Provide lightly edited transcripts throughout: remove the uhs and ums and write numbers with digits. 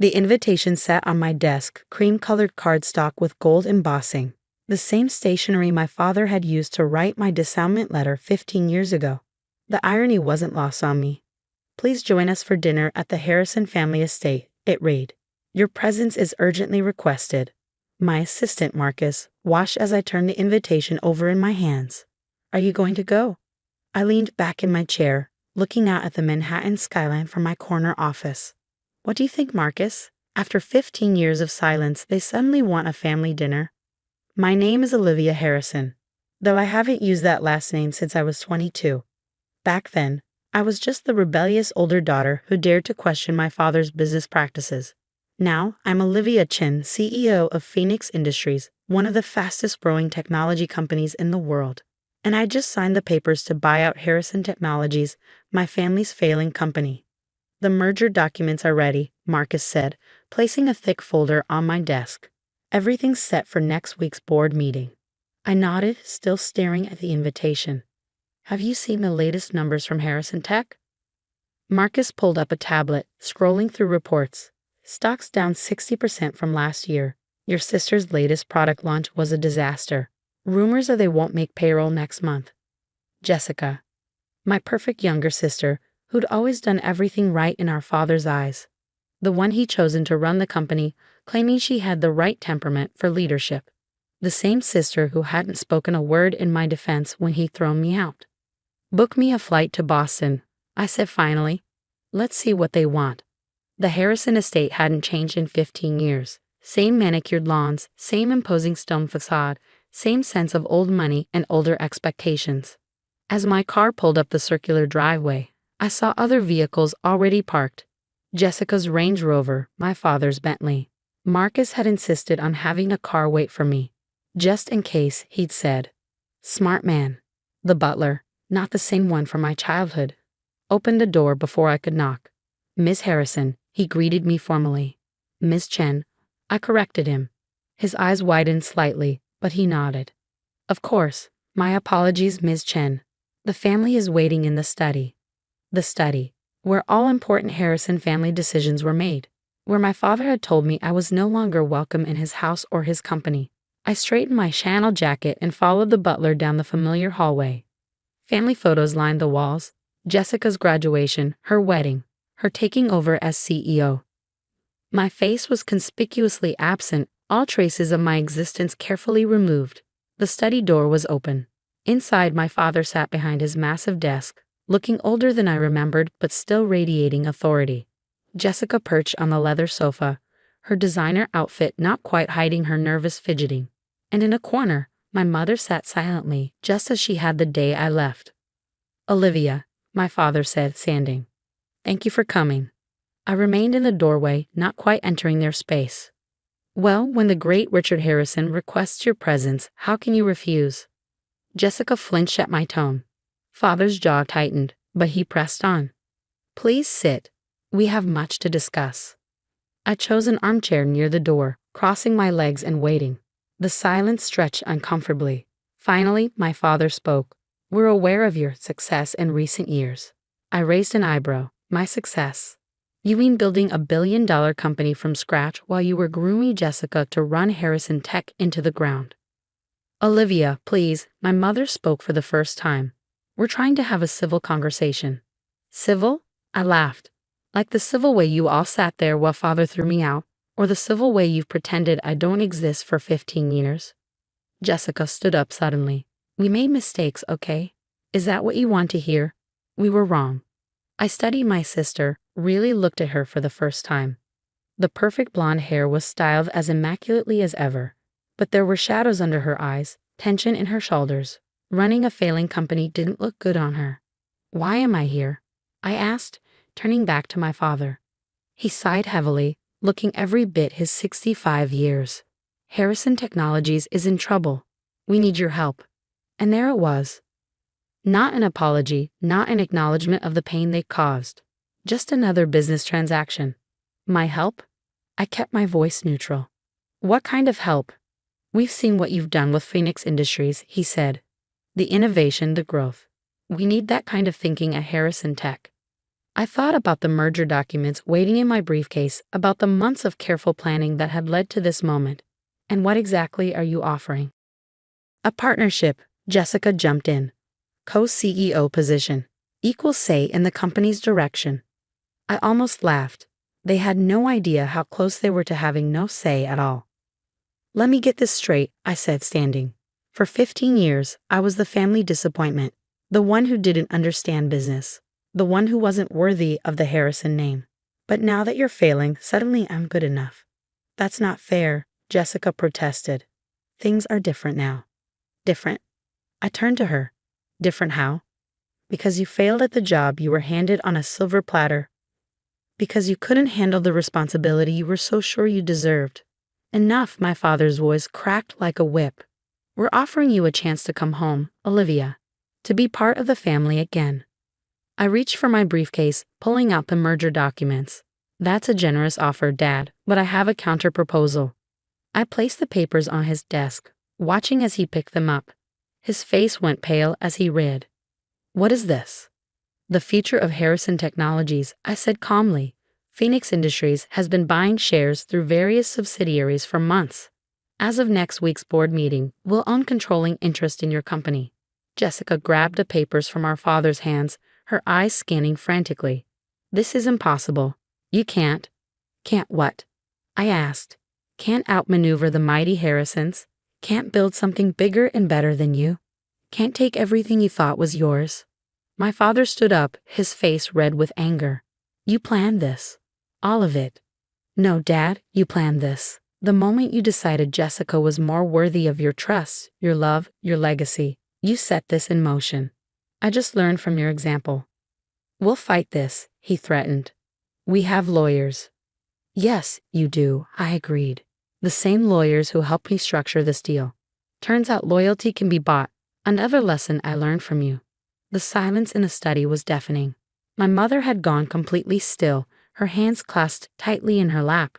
The invitation sat on my desk, cream-colored cardstock with gold embossing, the same stationery my father had used to write my disavowalment letter 15 years ago. The irony wasn't lost on me. "Please join us for dinner at the Harrison family estate," it read. "Your presence is urgently requested. My assistant, Marcus," watched as I turned the invitation over in my hands. "Are you going to go?" I leaned back in my chair, looking out at the Manhattan skyline from my corner office. "What do you think, Marcus? After 15 years of silence, they suddenly want a family dinner." My name is Olivia Harrison, though I haven't used that last name since I was 22. Back then, I was just the rebellious older daughter who dared to question my father's business practices. Now, I'm Olivia Chen, CEO of Phoenix Industries, one of the fastest-growing technology companies in the world. And I just signed the papers to buy out Harrison Technologies, my family's failing company. "The merger documents are ready," Marcus said, placing a thick folder on my desk. "Everything's set for next week's board meeting." I nodded, still staring at the invitation. "Have you seen the latest numbers from Harrison Tech?" Marcus pulled up a tablet, scrolling through reports. "Stock's down 60% from last year. Your sister's latest product launch was a disaster. Rumors are they won't make payroll next month." Jessica, my perfect younger sister, who'd always done everything right in our father's eyes. The one he'd chosen to run the company, claiming she had the right temperament for leadership. The same sister who hadn't spoken a word in my defense when he'd thrown me out. "Book me a flight to Boston," I said finally. "Let's see what they want." The Harrison estate hadn't changed in 15 years. Same manicured lawns, same imposing stone facade, same sense of old money and older expectations. As my car pulled up the circular driveway, I saw other vehicles already parked. Jessica's Range Rover, my father's Bentley. Marcus had insisted on having a car wait for me, just in case, he'd said. Smart man. The butler, not the same one from my childhood, opened the door before I could knock. "Miss Harrison," he greeted me formally. "Miss Chen," I corrected him. His eyes widened slightly, but he nodded. "Of course. My apologies, Ms. Chen. The family is waiting in the study." The study, where all important Harrison family decisions were made, where my father had told me I was no longer welcome in his house or his company. I straightened my Chanel jacket and followed the butler down the familiar hallway. Family photos lined the walls. Jessica's graduation, her wedding, her taking over as CEO. My face was conspicuously absent, all traces of my existence carefully removed. The study door was open. Inside, my father sat behind his massive desk, looking older than I remembered but still radiating authority. Jessica perched on the leather sofa, her designer outfit not quite hiding her nervous fidgeting. And in a corner, my mother sat silently, just as she had the day I left. "Olivia," my father said, standing. "Thank you for coming." I remained in the doorway, not quite entering their space. "Well, when the great Richard Harrison requests your presence, how can you refuse?" Jessica flinched at my tone. Father's jaw tightened, but he pressed on. "Please sit. We have much to discuss." I chose an armchair near the door, crossing my legs and waiting. The silence stretched uncomfortably. Finally, my father spoke. "We're aware of your success in recent years." I raised an eyebrow. "My success? You mean building a billion-dollar company from scratch while you were grooming Jessica to run Harrison Tech into the ground?" "Olivia, please," my mother spoke for the first time. "We're trying to have a civil conversation." "Civil?" I laughed. "Like the civil way you all sat there while father threw me out, or the civil way you've pretended I don't exist for 15 years? Jessica stood up suddenly. "We made mistakes, okay? Is that what you want to hear? We were wrong." I studied my sister, really looked at her for the first time. The perfect blonde hair was styled as immaculately as ever, but there were shadows under her eyes, tension in her shoulders. Running a failing company didn't look good on her. "Why am I here?" I asked, turning back to my father. He sighed heavily, looking every bit his 65 years. "Harrison Technologies is in trouble. We need your help." And there it was. Not an apology, not an acknowledgement of the pain they caused. Just another business transaction. My help? I kept my voice neutral. "What kind of help?" "We've seen what you've done with Phoenix Industries," he said. "The innovation, the growth. We need that kind of thinking at Harrison Tech." I thought about the merger documents waiting in my briefcase, about the months of careful planning that had led to this moment. And what exactly are you offering? A partnership, Jessica jumped in. Co-CEO position. Equal say in the company's direction. I almost laughed. They had no idea how close they were to having no say at all. Let me get this straight, I said, standing. For 15 years, I was the family disappointment, the one who didn't understand business, the one who wasn't worthy of the Harrison name. But now that you're failing, suddenly I'm good enough. That's not fair, Jessica protested. Things are different now. Different? I turned to her. Different how? Because you failed at the job you were handed on a silver platter. Because you couldn't handle the responsibility you were so sure you deserved. Enough, my father's voice cracked like a whip. We're offering you a chance to come home, Olivia. To be part of the family again. I reached for my briefcase, pulling out the merger documents. That's a generous offer, Dad, but I have a counter-proposal. I placed the papers on his desk, watching as he picked them up. His face went pale as he read. What is this? The future of Harrison Technologies, I said calmly. Phoenix Industries has been buying shares through various subsidiaries for months. As of next week's board meeting, we'll own controlling interest in your company. Jessica grabbed the papers from our father's hands, her eyes scanning frantically. This is impossible. You can't. Can't what? I asked. Can't outmaneuver the mighty Harrisons? Can't build something bigger and better than you? Can't take everything you thought was yours? My father stood up, his face red with anger. You planned this. All of it. No, Dad, you planned this. The moment you decided Jessica was more worthy of your trust, your love, your legacy, you set this in motion. I just learned from your example. We'll fight this, he threatened. We have lawyers. Yes, you do, I agreed. The same lawyers who helped me structure this deal. Turns out loyalty can be bought. Another lesson I learned from you. The silence in the study was deafening. My mother had gone completely still, her hands clasped tightly in her lap.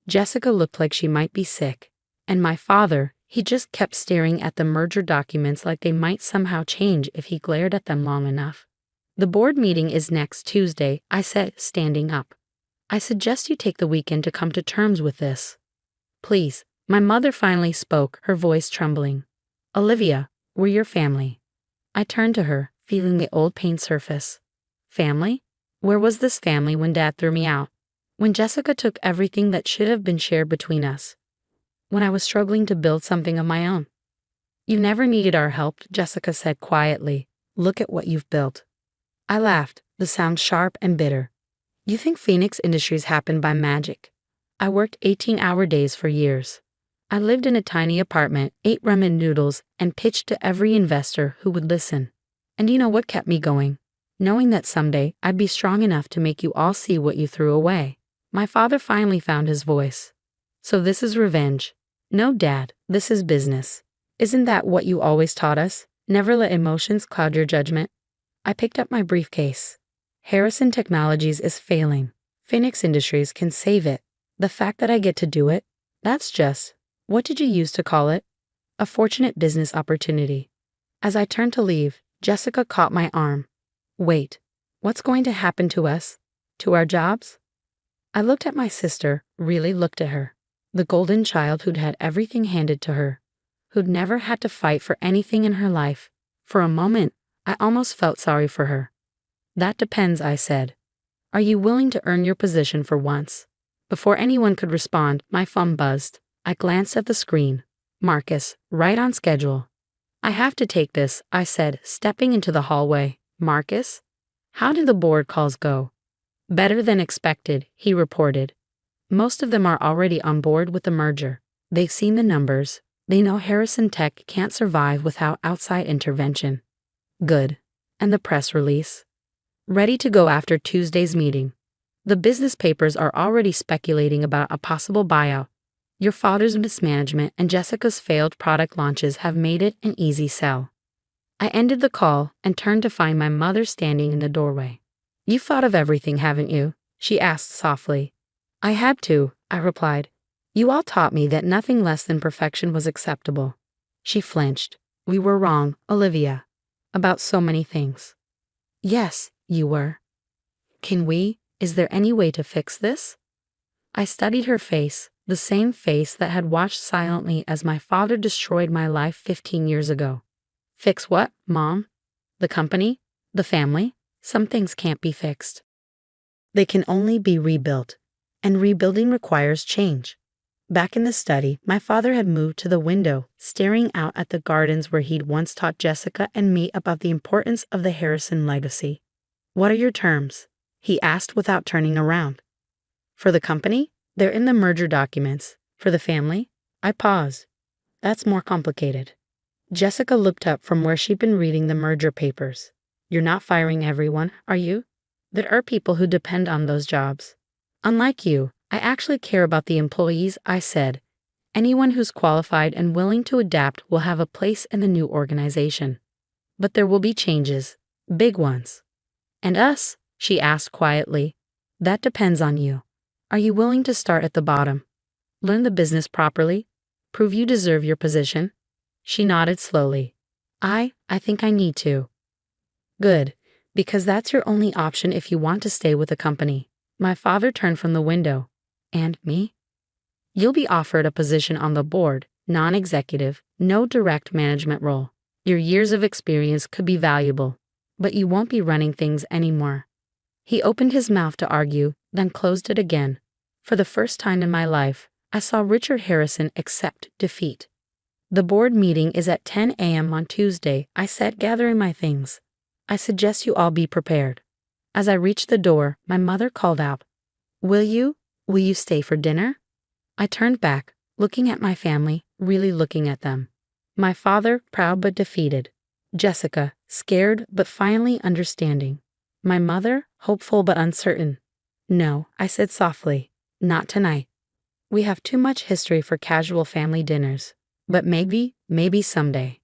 Jessica looked like she might be sick. And my father, he just kept staring at the merger documents like they might somehow change if he glared at them long enough. The board meeting is next Tuesday, I said, standing up. I suggest you take the weekend to come to terms with this. Please, my mother finally spoke, her voice trembling. Olivia, we're your family. I turned to her, feeling the old pain surface. Family? Where was this family when Dad threw me out? When Jessica took everything that should have been shared between us? When I was struggling to build something of my own? You never needed our help, Jessica said quietly. Look at what you've built. I laughed, the sound sharp and bitter. You think Phoenix Industries happened by magic? I worked 18-hour days for years. I lived in a tiny apartment, ate ramen noodles, and pitched to every investor who would listen. And you know what kept me going? Knowing that someday I'd be strong enough to make you all see what you threw away. My father finally found his voice. So this is revenge. No, Dad, this is business. Isn't that what you always taught us? Never let emotions cloud your judgment. I picked up my briefcase. Harrison Technologies is failing. Phoenix Industries can save it. The fact that I get to do it, that's just, what did you use to call it? A fortunate business opportunity. As I turned to leave, Jessica caught my arm. Wait, what's going to happen to us? To our jobs? I looked at my sister, really looked at her. The golden child who'd had everything handed to her. Who'd never had to fight for anything in her life. For a moment, I almost felt sorry for her. That depends, I said. Are you willing to earn your position for once? Before anyone could respond, my phone buzzed. I glanced at the screen. Marcus, right on schedule. I have to take this, I said, stepping into the hallway. Marcus? How did the board calls go? Better than expected, he reported. Most of them are already on board with the merger. They've seen the numbers. They know Harrison Tech can't survive without outside intervention. Good. And the press release? Ready to go after Tuesday's meeting. The business papers are already speculating about a possible buyout. Your father's mismanagement and Jessica's failed product launches have made it an easy sell. I ended the call and turned to find my mother standing in the doorway. You've thought of everything, haven't you? She asked softly. I had to, I replied. You all taught me that nothing less than perfection was acceptable. She flinched. We were wrong, Olivia. About so many things. Yes, you were. Is there any way to fix this? I studied her face, the same face that had watched silently as my father destroyed my life 15 years ago. Fix what, Mom? The company? The family? Some things can't be fixed. They can only be rebuilt, and rebuilding requires change. Back in the study, my father had moved to the window, staring out at the gardens where he'd once taught Jessica and me about the importance of the Harrison legacy. What are your terms? He asked without turning around. For the company? They're in the merger documents. For the family? I paused. That's more complicated. Jessica looked up from where she'd been reading the merger papers. You're not firing everyone, are you? There are people who depend on those jobs. Unlike you, I actually care about the employees, I said. Anyone who's qualified and willing to adapt will have a place in the new organization. But there will be changes. Big ones. And us? She asked quietly. That depends on you. Are you willing to start at the bottom? Learn the business properly? Prove you deserve your position? She nodded slowly. I think I need to. Good, because that's your only option if you want to stay with the company. My father turned from the window. And me? You'll be offered a position on the board, non-executive, no direct management role. Your years of experience could be valuable, but you won't be running things anymore. He opened his mouth to argue, then closed it again. For the first time in my life, I saw Richard Harrison accept defeat. The board meeting is at 10 a.m. on Tuesday, I said, gathering my things. I suggest you all be prepared. As I reached the door, my mother called out, Will you stay for dinner? I turned back, looking at my family, really looking at them. My father, proud but defeated. Jessica, scared but finally understanding. My mother, hopeful but uncertain. No, I said softly, not tonight. We have too much history for casual family dinners. But maybe someday.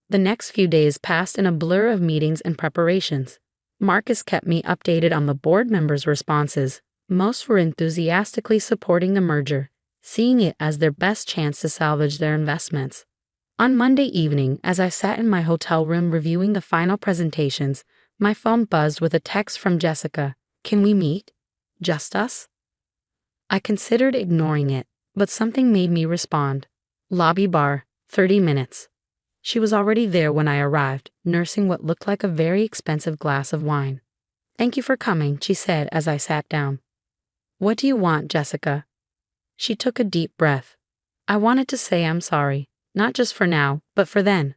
The next few days passed in a blur of meetings and preparations. Marcus kept me updated on the board members' responses. Most were enthusiastically supporting the merger, seeing it as their best chance to salvage their investments. On Monday evening, as I sat in my hotel room reviewing the final presentations, my phone buzzed with a text from Jessica. Can we meet? Just us? I considered ignoring it, but something made me respond. Lobby bar, 30 minutes. She was already there when I arrived, nursing what looked like a very expensive glass of wine. Thank you for coming, she said as I sat down. What do you want, Jessica? She took a deep breath. I wanted to say I'm sorry, not just for now, but for then.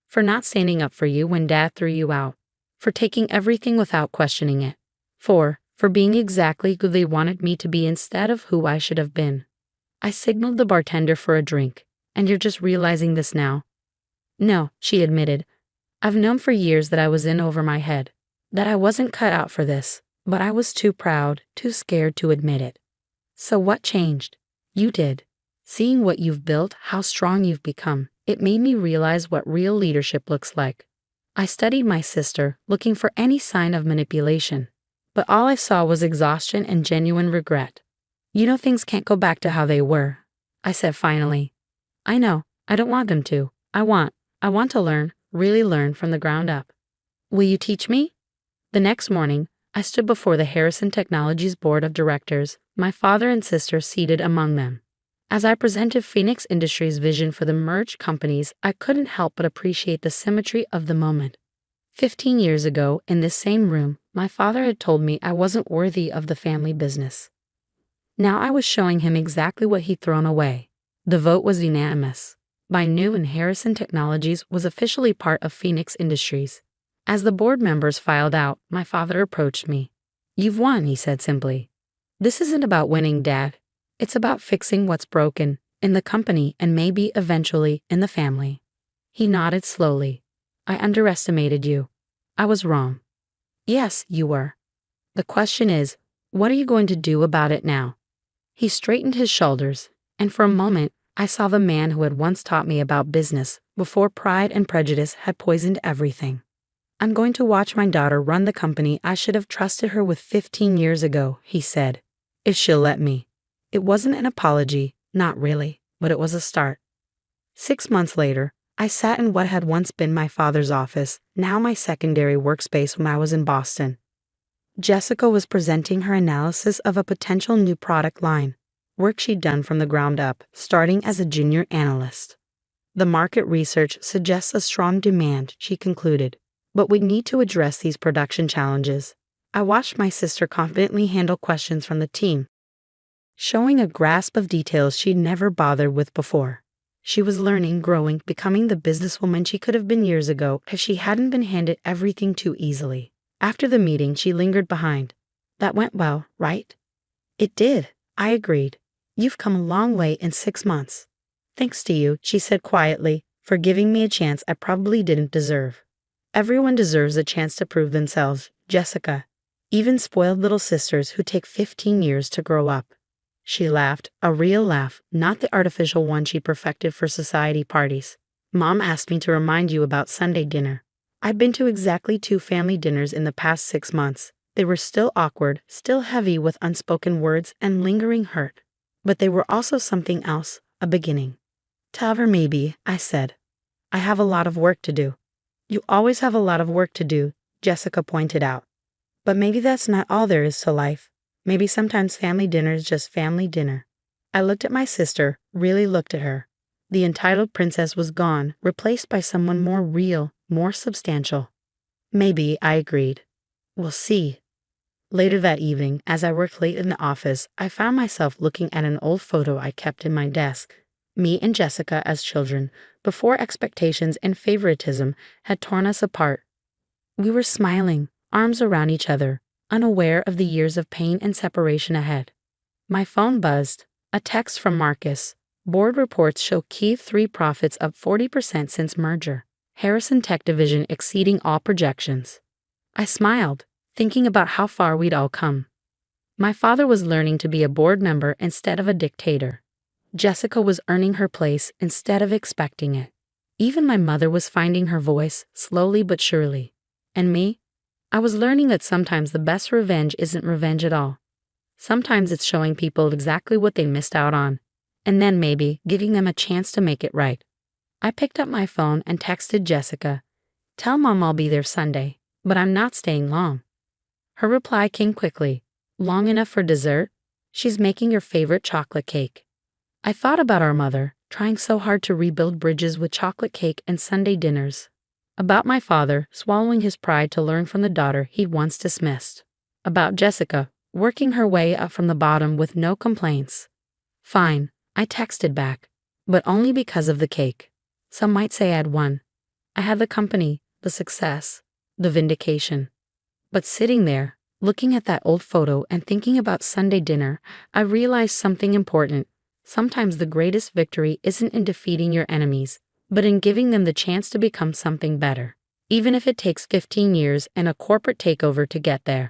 For not standing up for you when Dad threw you out. For taking everything without questioning it. For being exactly who they wanted me to be instead of who I should have been. I signaled the bartender for a drink. And you're just realizing this now? No, she admitted. I've known for years that I was in over my head. That I wasn't cut out for this. But I was too proud, too scared to admit it. So what changed? You did. Seeing what you've built, how strong you've become, it made me realize what real leadership looks like. I studied my sister, looking for any sign of manipulation. But all I saw was exhaustion and genuine regret. You know things can't go back to how they were, I said finally. I know, I don't want them to. I want to learn, really learn from the ground up. Will you teach me? The next morning, I stood before the Harrison Technologies Board of Directors, my father and sister seated among them. As I presented Phoenix Industries' vision for the merged companies, I couldn't help but appreciate the symmetry of the moment. 15 years ago, in this same room, my father had told me I wasn't worthy of the family business. Now I was showing him exactly what he'd thrown away. The vote was unanimous. By noon, Harrison Technologies was officially part of Phoenix Industries. As the board members filed out, my father approached me. You've won, he said simply. This isn't about winning, Dad. It's about fixing what's broken, in the company and maybe, eventually, in the family. He nodded slowly. I underestimated you. I was wrong. Yes, you were. The question is, what are you going to do about it now? He straightened his shoulders, and for a moment, I saw the man who had once taught me about business before pride and prejudice had poisoned everything. I'm going to watch my daughter run the company I should have trusted her with 15 years ago, he said, if she'll let me. It wasn't an apology, not really, but it was a start. 6 months later, I sat in what had once been my father's office, now my secondary workspace when I was in Boston. Jessica was presenting her analysis of a potential new product line, work she'd done from the ground up, starting as a junior analyst. The market research suggests a strong demand, she concluded, but we need to address these production challenges. I watched my sister confidently handle questions from the team, showing a grasp of details she'd never bothered with before. She was learning, growing, becoming the businesswoman she could have been years ago if she hadn't been handed everything too easily. After the meeting, she lingered behind. That went well, right? It did, I agreed. You've come a long way in 6 months. Thanks to you, she said quietly, for giving me a chance I probably didn't deserve. Everyone deserves a chance to prove themselves, Jessica. Even spoiled little sisters who take 15 years to grow up. She laughed, a real laugh, not the artificial one she perfected for society parties. Mom asked me to remind you about Sunday dinner. I've been to exactly 2 family dinners in the past 6 months. They were still awkward, still heavy with unspoken words and lingering hurt. But they were also something else, a beginning. Tell her maybe, I said. I have a lot of work to do. You always have a lot of work to do, Jessica pointed out. But maybe that's not all there is to life. Maybe sometimes family dinner is just family dinner. I looked at my sister, really looked at her. The entitled princess was gone, replaced by someone more real, more substantial. Maybe, I agreed. We'll see. Later that evening, as I worked late in the office, I found myself looking at an old photo I kept in my desk. Me and Jessica as children, before expectations and favoritism had torn us apart. We were smiling, arms around each other, unaware of the years of pain and separation ahead. My phone buzzed. A text from Marcus. Board reports show Key 3 profits up 40% since merger. Harrison Tech Division exceeding all projections. I smiled, thinking about how far we'd all come. My father was learning to be a board member instead of a dictator. Jessica was earning her place instead of expecting it. Even my mother was finding her voice, slowly but surely. And me? I was learning that sometimes the best revenge isn't revenge at all. Sometimes it's showing people exactly what they missed out on, and then maybe giving them a chance to make it right. I picked up my phone and texted Jessica, "Tell Mom I'll be there Sunday, but I'm not staying long." Her reply came quickly. "Long enough for dessert? She's making your favorite chocolate cake." I thought about our mother, trying so hard to rebuild bridges with chocolate cake and Sunday dinners. About my father, swallowing his pride to learn from the daughter he'd once dismissed. About Jessica, working her way up from the bottom with no complaints. Fine, I texted back, but only because of the cake. Some might say I'd won. I had the company, the success, the vindication. But sitting there, looking at that old photo and thinking about Sunday dinner, I realized something important. Sometimes the greatest victory isn't in defeating your enemies, but in giving them the chance to become something better, even if it takes 15 years and a corporate takeover to get there.